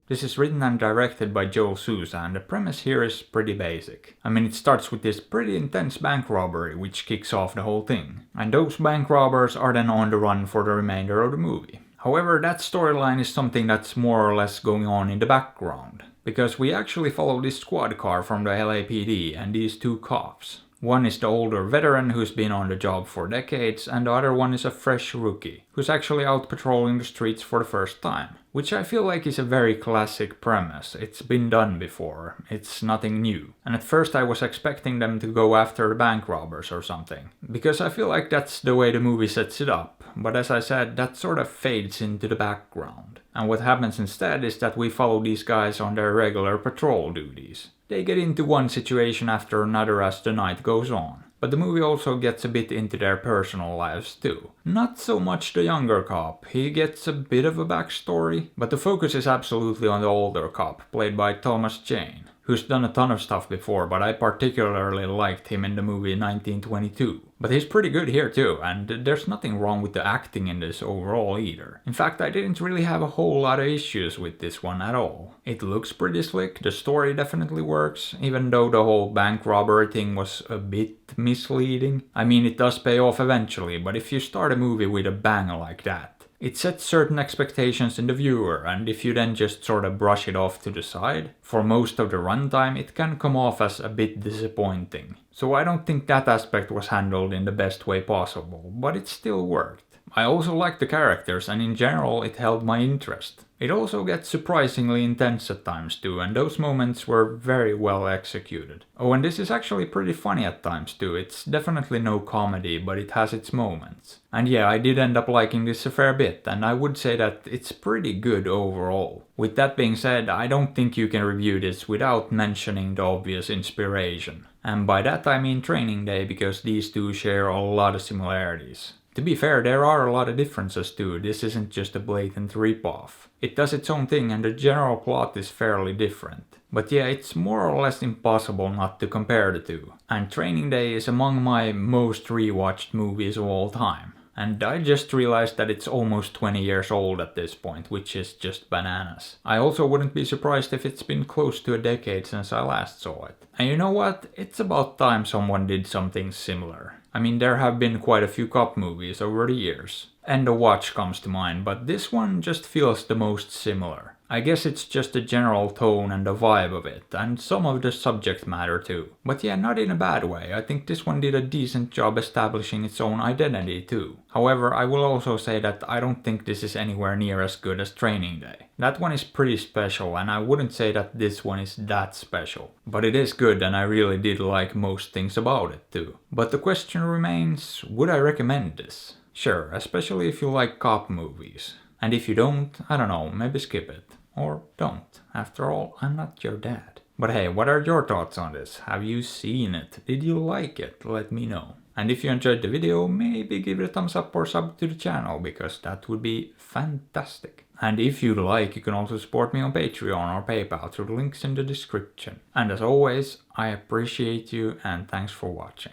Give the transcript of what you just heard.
This is written and directed by Joel Souza, and the premise here is pretty basic. I mean, it starts with this pretty intense bank robbery which kicks off the whole thing. And those bank robbers are then on the run for the remainder of the movie. However, that storyline is something that's more or less going on in the background. Because we actually follow this squad car from the LAPD and these two cops. One is the older veteran who's been on the job for decades, and the other one is a fresh rookie, who's actually out patrolling the streets for the first time. Which I feel like is a very classic premise. It's been done before, it's nothing new. And at first I was expecting them to go after the bank robbers or something, because I feel like that's the way the movie sets it up. But as I said, that sort of fades into the background. And what happens instead is that we follow these guys on their regular patrol duties. They get into one situation after another as the night goes on. But the movie also gets a bit into their personal lives too. Not so much the younger cop, he gets a bit of a backstory, but the focus is absolutely on the older cop, played by Thomas Jane, who's done a ton of stuff before, but I particularly liked him in the movie 1922. But he's pretty good here too, and there's nothing wrong with the acting in this overall either. In fact, I didn't really have a whole lot of issues with this one at all. It looks pretty slick, the story definitely works, even though the whole bank robbery thing was a bit misleading. I mean, it does pay off eventually, but if you start a movie with a bang like that, it sets certain expectations in the viewer, and if you then just sort of brush it off to the side, for most of the runtime it can come off as a bit disappointing. So I don't think that aspect was handled in the best way possible, but it still worked. I also liked the characters, and in general it held my interest. It also gets surprisingly intense at times too, and those moments were very well executed. Oh, and this is actually pretty funny at times too. It's definitely no comedy, but it has its moments. And yeah, I did end up liking this a fair bit, and I would say that it's pretty good overall. With that being said, I don't think you can review this without mentioning the obvious inspiration. And by that I mean Training Day, because these two share a lot of similarities. To be fair, there are a lot of differences too, this isn't just a blatant ripoff. It does its own thing and the general plot is fairly different. But yeah, it's more or less impossible not to compare the two. And Training Day is among my most rewatched movies of all time. And I just realized that it's almost 20 years old at this point, which is just bananas. I also wouldn't be surprised if it's been close to a decade since I last saw it. And you know what? It's about time someone did something similar. I mean, there have been quite a few cop movies over the years. And The Watch comes to mind, but this one just feels the most similar. I guess it's just the general tone and the vibe of it, and some of the subject matter too. But yeah, not in a bad way. I think this one did a decent job establishing its own identity too. However, I will also say that I don't think this is anywhere near as good as Training Day. That one is pretty special, and I wouldn't say that this one is that special. But it is good, and I really did like most things about it too. But the question remains, would I recommend this? Sure, especially if you like cop movies. And if you don't, I don't know, maybe skip it. Or don't. After all, I'm not your dad. But hey, what are your thoughts on this? Have you seen it? Did you like it? Let me know. And if you enjoyed the video, maybe give it a thumbs up or sub to the channel, because that would be fantastic. And if you'd like, you can also support me on Patreon or PayPal through the links in the description. And as always, I appreciate you and thanks for watching.